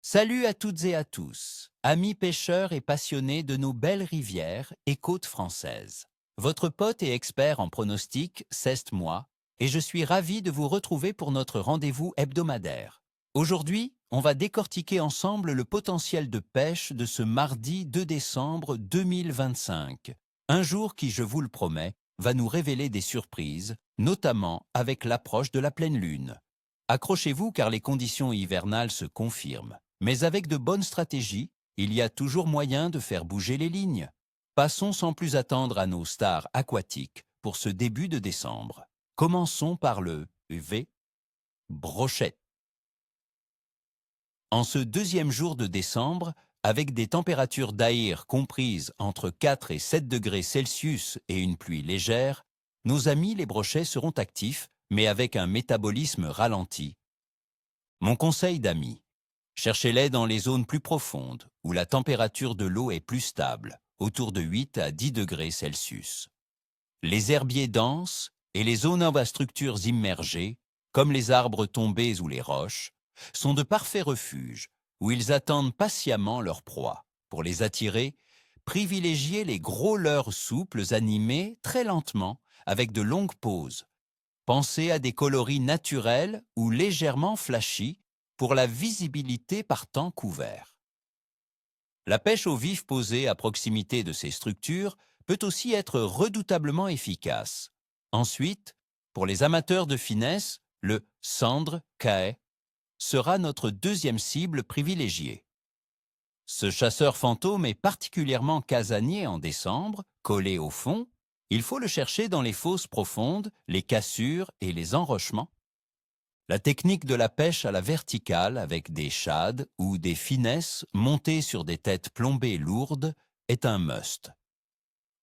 Salut à toutes et à tous, amis pêcheurs et passionnés de nos belles rivières et côtes françaises. Votre pote et expert en pronostic, Ceste moi, et je suis ravi de vous retrouver pour notre rendez-vous hebdomadaire. Aujourd'hui, on va décortiquer ensemble le potentiel de pêche de ce mardi 2 décembre 2025. Un jour qui, je vous le promets, va nous révéler des surprises, notamment avec l'approche de la pleine lune. Accrochez-vous car les conditions hivernales se confirment. Mais avec de bonnes stratégies, il y a toujours moyen de faire bouger les lignes. Passons sans plus attendre à nos stars aquatiques pour ce début de décembre. Commençons par le V, brochette. En ce deuxième jour de décembre, avec des températures d'air comprises entre 4 et 7 degrés Celsius et une pluie légère, nos amis les brochets seront actifs, mais avec un métabolisme ralenti. Mon conseil d'amis: cherchez-les dans les zones plus profondes, où la température de l'eau est plus stable, autour de 8 à 10 degrés Celsius. Les herbiers denses et les zones à structures immergées, comme les arbres tombés ou les roches, sont de parfaits refuges, où ils attendent patiemment leur proie. Pour les attirer, privilégiez les gros leurres souples animés très lentement, avec de longues pauses. Pensez à des coloris naturels ou légèrement flashy pour la visibilité par temps couvert. La pêche au vif posée à proximité de ces structures peut aussi être redoutablement efficace. Ensuite, pour les amateurs de finesse, le cendre caet sera notre deuxième cible privilégiée. Ce chasseur fantôme est particulièrement casanier en décembre, collé au fond. Il faut le chercher dans les fosses profondes, les cassures et les enrochements. La technique de la pêche à la verticale avec des shades ou des finesses montées sur des têtes plombées lourdes est un must.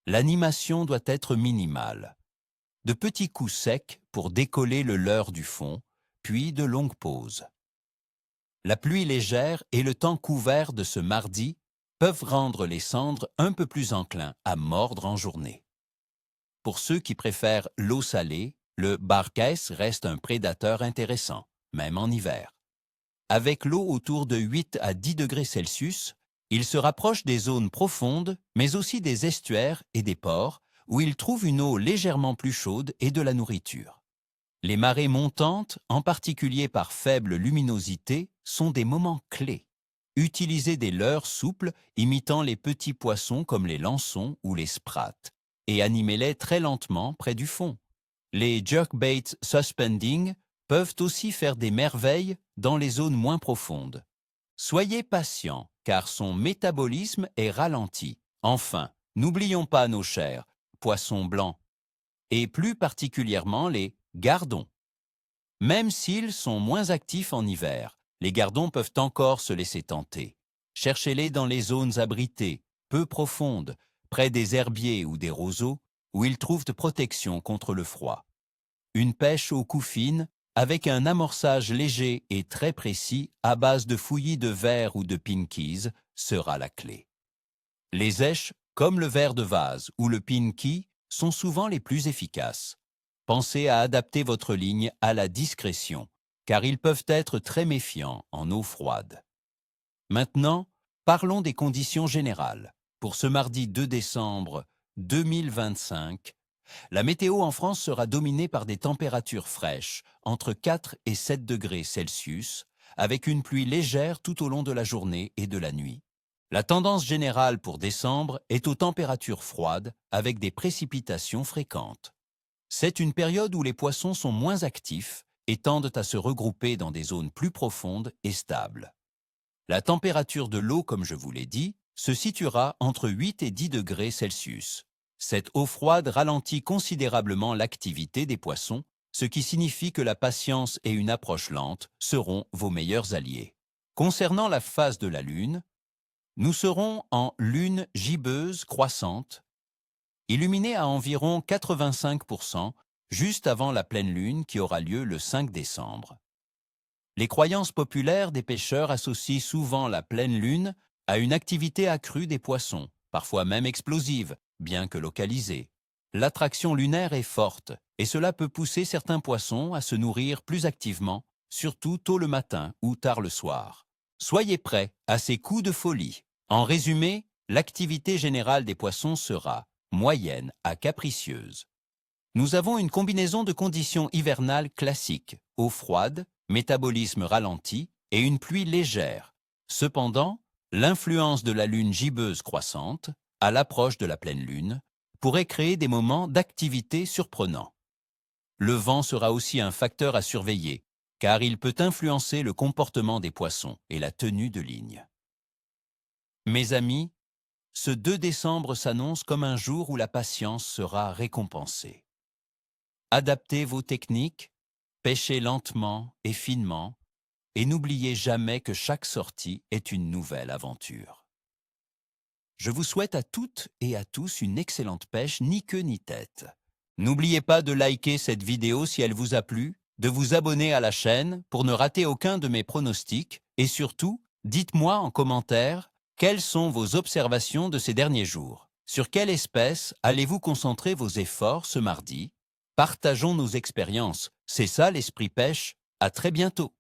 L'animation doit être minimale. De petits coups secs pour décoller le leurre du fond, puis de longues pauses. La pluie légère et le temps couvert de ce mardi peuvent rendre les cendres un peu plus enclins à mordre en journée. Pour ceux qui préfèrent l'eau salée, le barcaisse reste un prédateur intéressant, même en hiver. Avec l'eau autour de 8 à 10 degrés Celsius, il se rapproche des zones profondes, mais aussi des estuaires et des ports, où il trouve une eau légèrement plus chaude et de la nourriture. Les marées montantes, en particulier par faible luminosité, sont des moments clés. Utilisez des leurres souples imitant les petits poissons comme les lançons ou les sprats, et animez-les très lentement près du fond. Les jerkbaits suspending peuvent aussi faire des merveilles dans les zones moins profondes. Soyez patient, car son métabolisme est ralenti. Enfin, n'oublions pas nos chers poissons blancs, et plus particulièrement les gardons. Même s'ils sont moins actifs en hiver, les gardons peuvent encore se laisser tenter. Cherchez-les dans les zones abritées, peu profondes, près des herbiers ou des roseaux, où ils trouvent de protection contre le froid. Une pêche au cou fine, avec un amorçage léger et très précis à base de fouillis de verre ou de pinkies, sera la clé. Les èches, comme le verre de vase ou le pinky, sont souvent les plus efficaces. Pensez à adapter votre ligne à la discrétion, car ils peuvent être très méfiants en eau froide. Maintenant, parlons des conditions générales. Pour ce mardi 2 décembre 2025, la météo en France sera dominée par des températures fraîches, entre 4 et 7 degrés Celsius, avec une pluie légère tout au long de la journée et de la nuit. La tendance générale pour décembre est aux températures froides, avec des précipitations fréquentes. C'est une période où les poissons sont moins actifs et tendent à se regrouper dans des zones plus profondes et stables. La température de l'eau, comme je vous l'ai dit, se situera entre 8 et 10 degrés Celsius. Cette eau froide ralentit considérablement l'activité des poissons, ce qui signifie que la patience et une approche lente seront vos meilleurs alliés. Concernant la phase de la Lune, nous serons en lune gibbeuse croissante, illuminée à environ 85%, juste avant la pleine lune qui aura lieu le 5 décembre. Les croyances populaires des pêcheurs associent souvent la pleine lune à une activité accrue des poissons, parfois même explosive, bien que localisée. L'attraction lunaire est forte, et cela peut pousser certains poissons à se nourrir plus activement, surtout tôt le matin ou tard le soir. Soyez prêts à ces coups de folie. En résumé, l'activité générale des poissons sera moyenne à capricieuse. Nous avons une combinaison de conditions hivernales classiques, eau froide, métabolisme ralenti et une pluie légère. Cependant, l'influence de la lune gibbeuse croissante, à l'approche de la pleine lune, pourrait créer des moments d'activité surprenants. Le vent sera aussi un facteur à surveiller, car il peut influencer le comportement des poissons et la tenue de ligne. Mes amis, ce 2 décembre s'annonce comme un jour où la patience sera récompensée. Adaptez vos techniques, pêchez lentement et finement, et n'oubliez jamais que chaque sortie est une nouvelle aventure. Je vous souhaite à toutes et à tous une excellente pêche, ni queue ni tête. N'oubliez pas de liker cette vidéo si elle vous a plu, de vous abonner à la chaîne pour ne rater aucun de mes pronostics, et surtout, dites-moi en commentaire quelles sont vos observations de ces derniers jours. Sur quelle espèce allez-vous concentrer vos efforts ce mardi? Partageons nos expériences. C'est ça l'esprit pêche. À très bientôt.